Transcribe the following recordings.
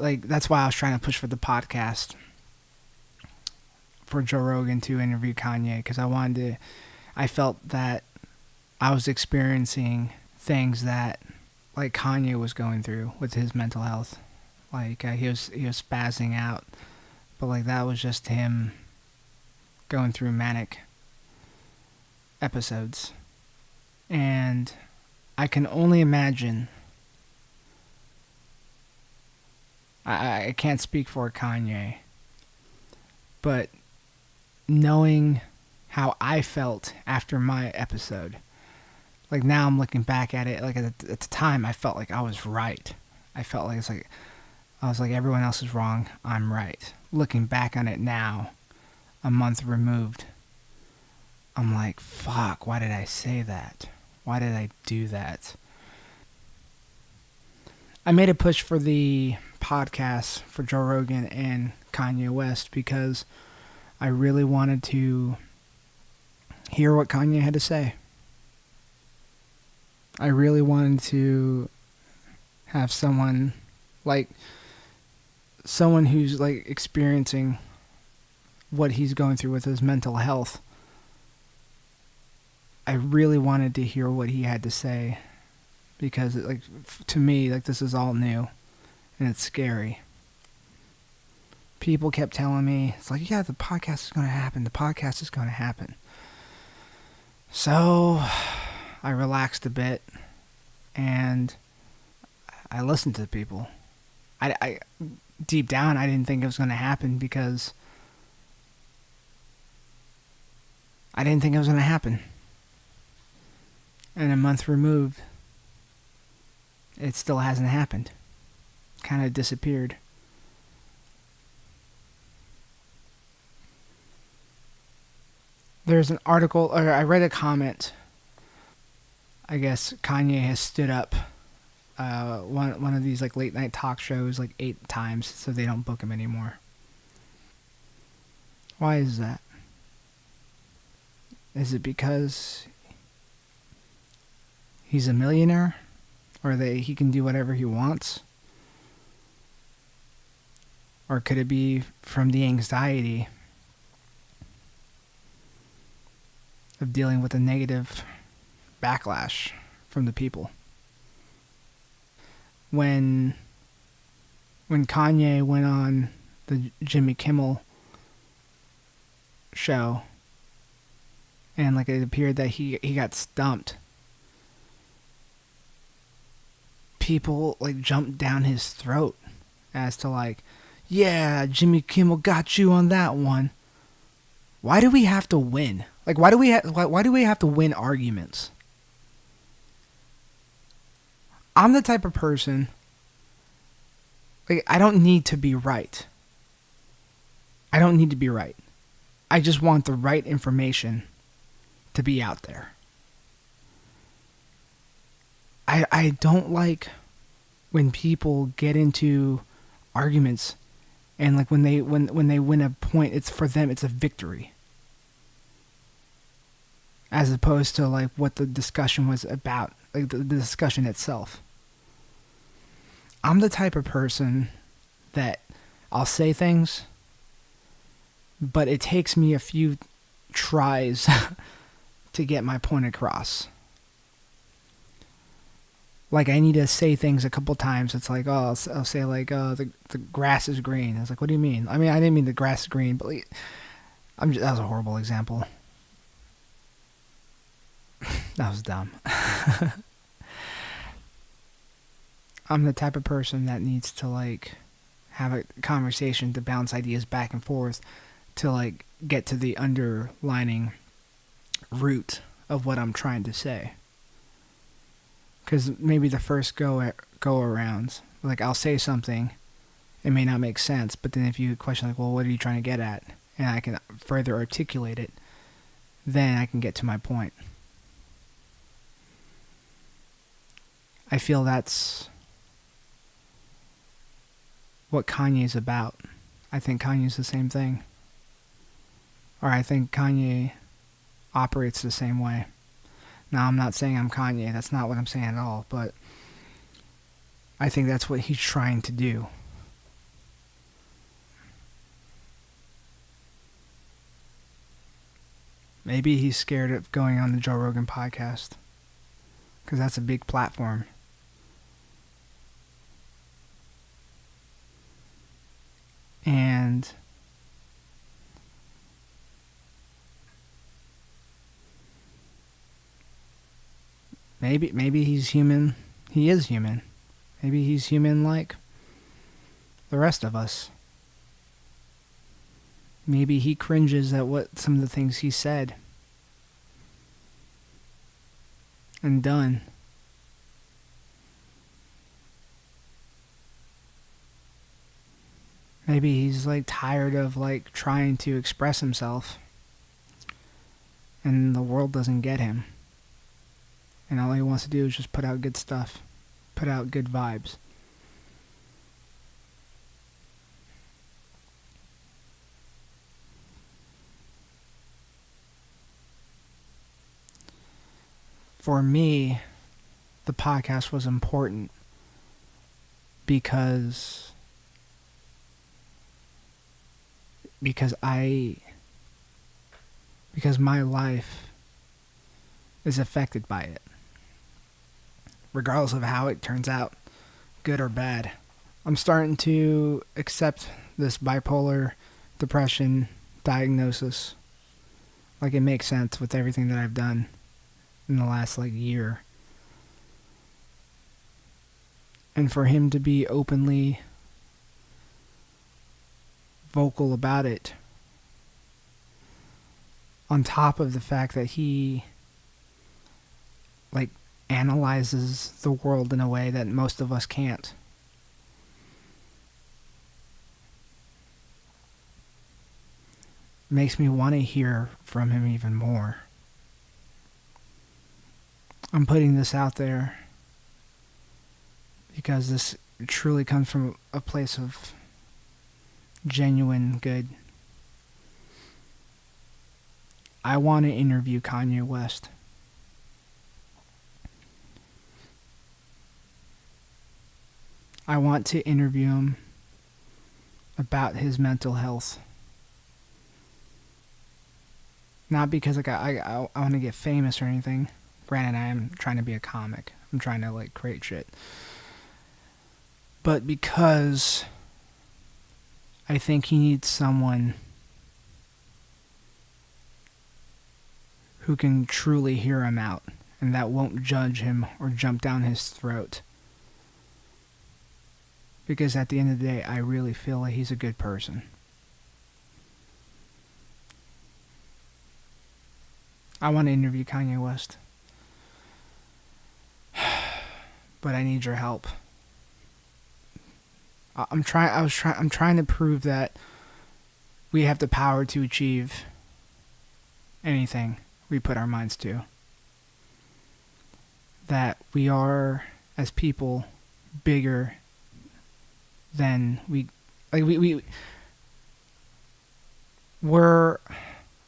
like that's why I was trying to push for the podcast for Joe Rogan to interview Kanye, because I felt that I was experiencing things that like Kanye was going through with his mental health. Like he was spazzing out, but like that was just him going through manic episodes. And I can only imagine. I can't speak for Kanye, but knowing how I felt after my episode, like now I'm looking back at it, like at the time I felt like I was right. I felt like I was like, everyone else is wrong, I'm right. Looking back on it now, a month removed, I'm like, fuck, why did I say that? Why did I do that? I made a push for the podcast for Joe Rogan and Kanye West because I really wanted to hear what Kanye had to say. I really wanted to have someone who's like experiencing what he's going through with his mental health. I really wanted to hear what he had to say because like to me, like this is all new and it's scary. People kept telling me, it's like, yeah, the podcast is going to happen. The podcast is going to happen. So I relaxed a bit and I listened to people. I deep down, I didn't think it was going to happen because I didn't think it was going to happen. And a month removed, it still hasn't happened. Kind of disappeared. There's an article, or I read a comment. I guess Kanye has stood up one of these like late night talk shows like 8 times, so they don't book him anymore. Why is that? Is it because he's a millionaire, or that he can do whatever he wants? Or could it be from the anxiety of dealing with a negative backlash from the people? When Kanye went on the Jimmy Kimmel show and like it appeared that he got stumped, people like jumped down his throat as to like, yeah, Jimmy Kimmel got you on that one. Why do we have to win? Like, why do we have to win arguments? I'm the type of person, like, I don't need to be right. I don't need to be right. I just want the right information to be out there. I don't like when people get into arguments and like when they win a point, it's for them, it's a victory. As opposed to like what the discussion was about, like the discussion itself. I'm the type of person that I'll say things, but it takes me a few tries to get my point across. Like I need to say things a couple times. It's like, oh, I'll say like, the grass is green. I was like, what do you mean? I mean, I didn't mean the grass is green, but like, that was a horrible example. That was dumb. I'm the type of person that needs to like have a conversation to bounce ideas back and forth to like get to the underlining root of what I'm trying to say. Because maybe the first go arounds, like I'll say something, it may not make sense, but then if you question like, well, what are you trying to get at? And I can further articulate it, then I can get to my point. I feel that's what Kanye's about. I think Kanye's the same thing. Or I think Kanye operates the same way. Now, I'm not saying I'm Kanye. That's not what I'm saying at all. But I think that's what he's trying to do. Maybe he's scared of going on the Joe Rogan podcast because that's a big platform. And maybe he's human. He is human. Maybe he's human like the rest of us. Maybe he cringes at what some of the things he said and done. Maybe he's like tired of like trying to express himself and the world doesn't get him. And all he wants to do is just put out good stuff, put out good vibes. For me, the podcast was important because my life is affected by it, regardless of how it turns out, good or bad. I'm starting to accept this bipolar depression diagnosis. Like, it makes sense with everything that I've done in the last like year. And for him to be openly vocal about it, on top of the fact that he like analyzes the world in a way that most of us can't. Makes me want to hear from him even more. I'm putting this out there because this truly comes from a place of genuine good. I want to interview Kanye West. I want to interview him about his mental health. Not because I want to get famous or anything. Granted, I am trying to be a comic. I'm trying to like create shit. But because I think he needs someone who can truly hear him out and that won't judge him or jump down his throat. Because at the end of the day, I really feel like he's a good person. I want to interview Kanye West. But I need your help. I'm trying to prove that we have the power to achieve anything we put our minds to. That we are, as people, bigger than we're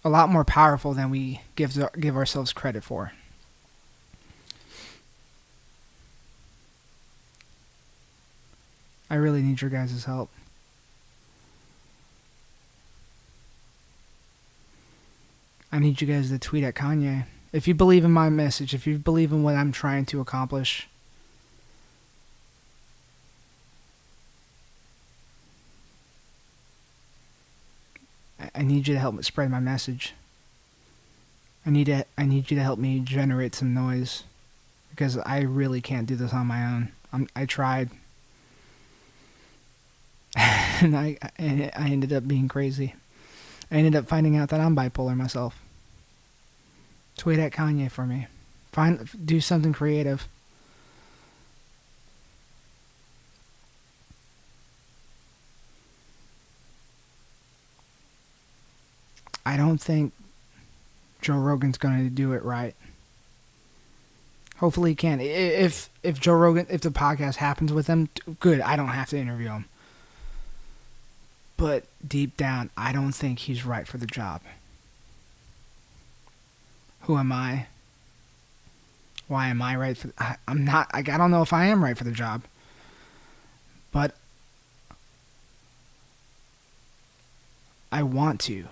a lot more powerful than we give ourselves credit for. I really need your guys' help. I need you guys to tweet at Kanye. If you believe in my message, if you believe in what I'm trying to accomplish, I need you to help me spread my message. I need you to help me generate some noise, because I really can't do this on my own. I tried. And I ended up being crazy. I ended up finding out that I'm bipolar myself. Tweet at Kanye for me. Do something creative. I don't think Joe Rogan's going to do it right. Hopefully he can. If Joe Rogan, if the podcast happens with him, good. I don't have to interview him. But deep down, I don't think he's right for the job. Who am I? Why am I right for? I'm not. I don't know if I am right for the job. But I want to.